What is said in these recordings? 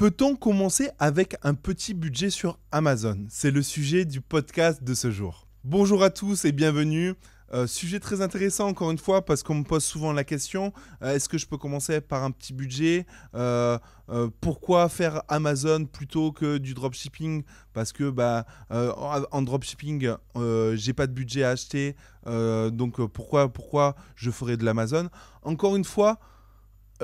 Peut-on commencer avec un petit budget sur Amazon? C'est le sujet du podcast de ce jour. Bonjour à tous et bienvenue. Sujet très intéressant encore une fois parce qu'on me pose souvent la question, est-ce que je peux commencer par un petit budget? Pourquoi faire Amazon plutôt que du dropshipping? Parce que en dropshipping, j'ai pas de budget à acheter, donc pourquoi je ferais de l'Amazon? Encore une fois,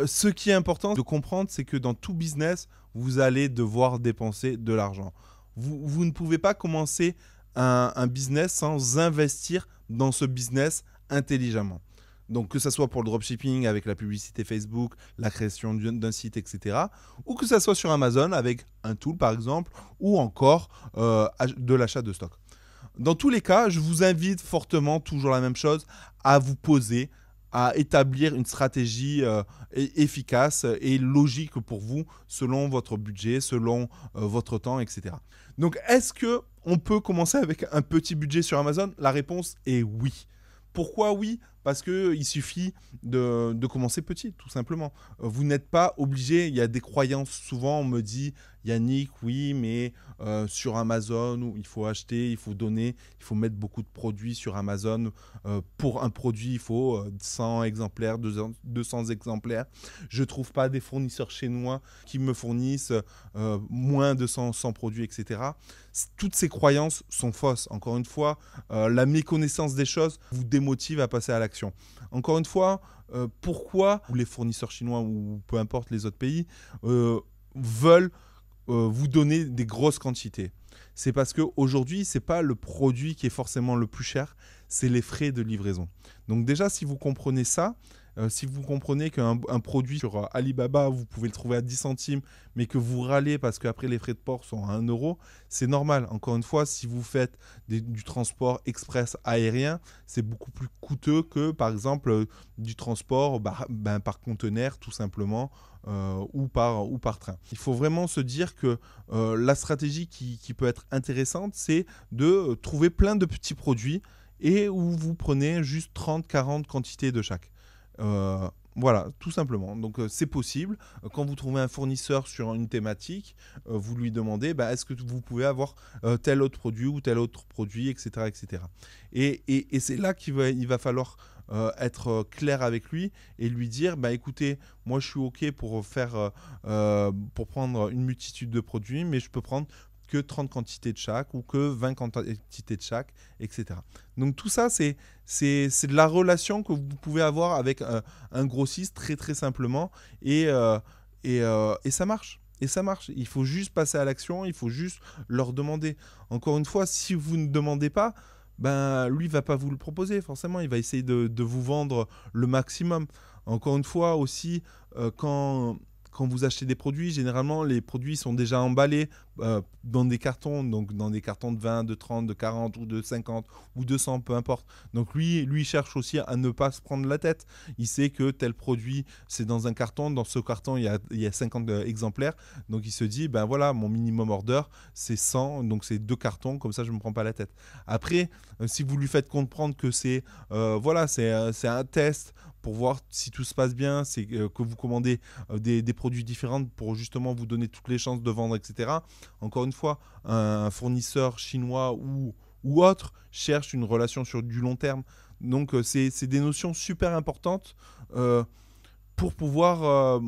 ce qui est important de comprendre, c'est que dans tout business, vous allez devoir dépenser de l'argent. Vous ne pouvez pas commencer un business sans investir dans ce business intelligemment. Donc que ce soit pour le dropshipping avec la publicité Facebook, la création d'un site, etc. Ou que ce soit sur Amazon avec un tool par exemple, ou encore de l'achat de stock. Dans tous les cas, je vous invite fortement, toujours la même chose, à vous poser, à établir une stratégie efficace et logique pour vous, selon votre budget, selon votre temps, etc. Donc, est-ce qu'on peut commencer avec un petit budget sur Amazon? La réponse est oui. Pourquoi oui? Parce qu'il suffit de commencer petit, tout simplement. Vous n'êtes pas obligé, il y a des croyances, souvent on me dit, Yannick, oui, mais sur Amazon, il faut acheter, il faut donner, il faut mettre beaucoup de produits sur Amazon. Pour un produit, il faut 100 exemplaires, 200 exemplaires. Je ne trouve pas des fournisseurs chinois qui me fournissent moins de 100 produits, etc. Toutes ces croyances sont fausses. Encore une fois, la méconnaissance des choses vous démotive à passer à l'action. Encore une fois, pourquoi les fournisseurs chinois ou peu importe les autres pays veulent vous donner des grosses quantités? C'est parce qu'aujourd'hui, ce n'est pas le produit qui est forcément le plus cher, c'est les frais de livraison. Donc déjà, si vous comprenez ça, si vous comprenez qu'un produit sur Alibaba, vous pouvez le trouver à 10 centimes, mais que vous râlez parce qu'après les frais de port sont à 1 euro, c'est normal. Encore une fois, si vous faites du transport express aérien, c'est beaucoup plus coûteux que par exemple du transport par conteneur tout simplement, ou par train. Il faut vraiment se dire que la stratégie qui peut être intéressante, c'est de trouver plein de petits produits et où vous prenez juste 30-40 quantités de chaque. Voilà, tout simplement. Donc c'est possible. Quand vous trouvez un fournisseur sur une thématique, vous lui demandez est-ce que vous pouvez avoir tel autre produit ou tel autre produit, etc. etc. Et c'est là qu'il va falloir être clair avec lui et lui dire écoutez, moi je suis OK pour prendre une multitude de produits, mais je peux prendre que 30 quantités de chaque ou que 20 quantités de chaque, etc. Donc tout ça, c'est de la relation que vous pouvez avoir avec un grossiste très très simplement et ça marche. Et ça marche. Il faut juste passer à l'action, il faut juste leur demander. Encore une fois, si vous ne demandez pas, lui ne va pas vous le proposer forcément. Il va essayer de vous vendre le maximum. Encore une fois aussi, quand vous achetez des produits, généralement, les produits sont déjà emballés dans des cartons, donc dans des cartons de 20, de 30, de 40 ou de 50 ou 200, peu importe. Donc lui, il cherche aussi à ne pas se prendre la tête. Il sait que tel produit, c'est dans un carton. Dans ce carton, il y a 50 exemplaires. Donc il se dit, voilà, mon minimum order, c'est 100, donc c'est 2 cartons, comme ça, je ne me prends pas la tête. Après, si vous lui faites comprendre que c'est un test, pour voir si tout se passe bien, c'est que vous commandez des produits différents pour justement vous donner toutes les chances de vendre, etc. Encore une fois, un fournisseur chinois ou autre cherche une relation sur du long terme. Donc, c'est des notions super importantes pour pouvoir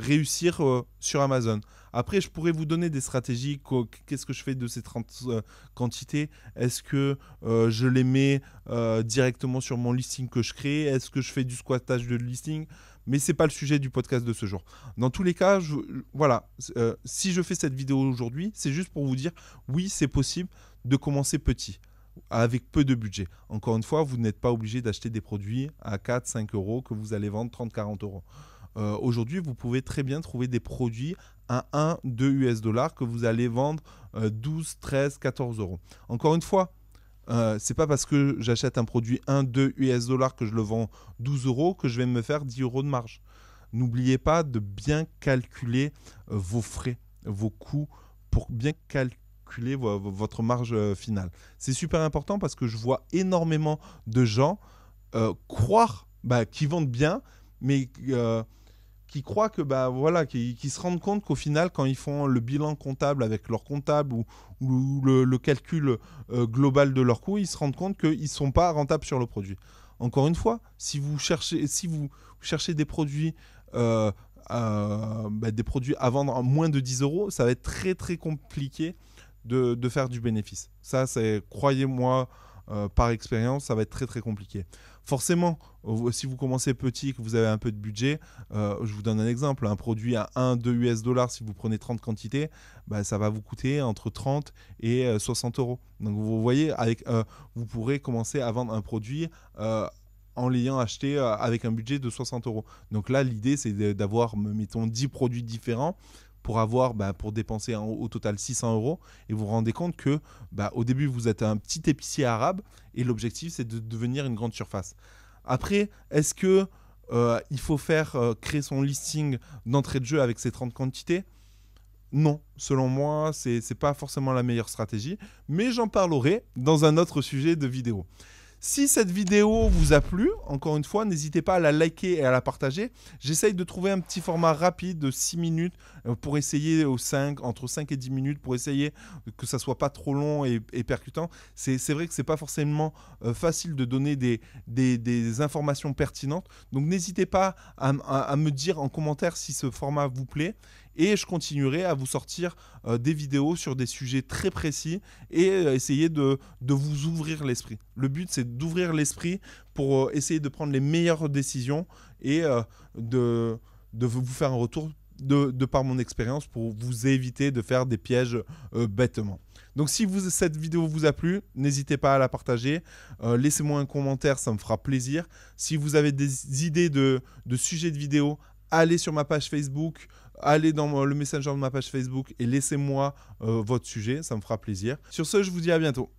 réussir sur Amazon. Après, je pourrais vous donner des stratégies. Qu'est-ce que je fais de ces 30 quantités? Est-ce que je les mets directement sur mon listing que je crée? Est-ce que je fais du squattage de listing? Mais ce n'est pas le sujet du podcast de ce jour. Dans tous les cas, si je fais cette vidéo aujourd'hui, c'est juste pour vous dire, oui, c'est possible de commencer petit, avec peu de budget. Encore une fois, vous n'êtes pas obligé d'acheter des produits à 4-5 euros que vous allez vendre 30-40 euros. Aujourd'hui, vous pouvez très bien trouver des produits à 1-2 US dollars que vous allez vendre 12, 13, 14 euros. Encore une fois, c'est pas parce que j'achète un produit 1-2 US dollars que je le vends 12 euros que je vais me faire 10 euros de marge. N'oubliez pas de bien calculer vos frais, vos coûts pour bien calculer votre marge finale. C'est super important parce que je vois énormément de gens croire qu'ils vendent bien, mais qui croient que, voilà, qui se rendent compte qu'au final, quand ils font le bilan comptable avec leur comptable ou le calcul global de leurs coûts, ils se rendent compte qu'ils ne sont pas rentables sur le produit. Encore une fois, si vous cherchez des produits, des produits à vendre à moins de 10 euros, ça va être très très compliqué de faire du bénéfice. Ça, croyez-moi, par expérience, ça va être très très compliqué. Forcément, si vous commencez petit, que vous avez un peu de budget, je vous donne un exemple, un produit à 1-2 US$, si vous prenez 30 quantités, ça va vous coûter entre 30 et 60 euros. Donc vous voyez, vous pourrez commencer à vendre un produit en l'ayant acheté avec un budget de 60 euros. Donc là, l'idée, c'est d'avoir, mettons, 10 produits différents pour dépenser au total 600 euros. Et vous vous rendez compte que au début, vous êtes un petit épicier arabe et l'objectif, c'est de devenir une grande surface. Après, est-ce que il faut créer son listing d'entrée de jeu avec ces 30 quantités ? Non, selon moi, c'est pas forcément la meilleure stratégie, mais j'en parlerai dans un autre sujet de vidéo. Si cette vidéo vous a plu, encore une fois, n'hésitez pas à la liker et à la partager. J'essaye de trouver un petit format rapide de 6 minutes pour essayer entre 5 et 10 minutes pour essayer que ça soit pas trop long et percutant. C'est vrai que c'est pas forcément facile de donner des informations pertinentes. Donc n'hésitez pas à me dire en commentaire si ce format vous plaît. Et je continuerai à vous sortir des vidéos sur des sujets très précis et essayer de vous ouvrir l'esprit. Le but, c'est d'ouvrir l'esprit pour essayer de prendre les meilleures décisions et de vous faire un retour de par mon expérience pour vous éviter de faire des pièges bêtement. Donc si cette vidéo vous a plu, n'hésitez pas à la partager. Laissez-moi un commentaire, ça me fera plaisir. Si vous avez des idées de sujets de vidéo, allez sur ma page Facebook, allez dans le messenger de ma page Facebook et laissez-moi votre sujet, ça me fera plaisir. Sur ce, je vous dis à bientôt.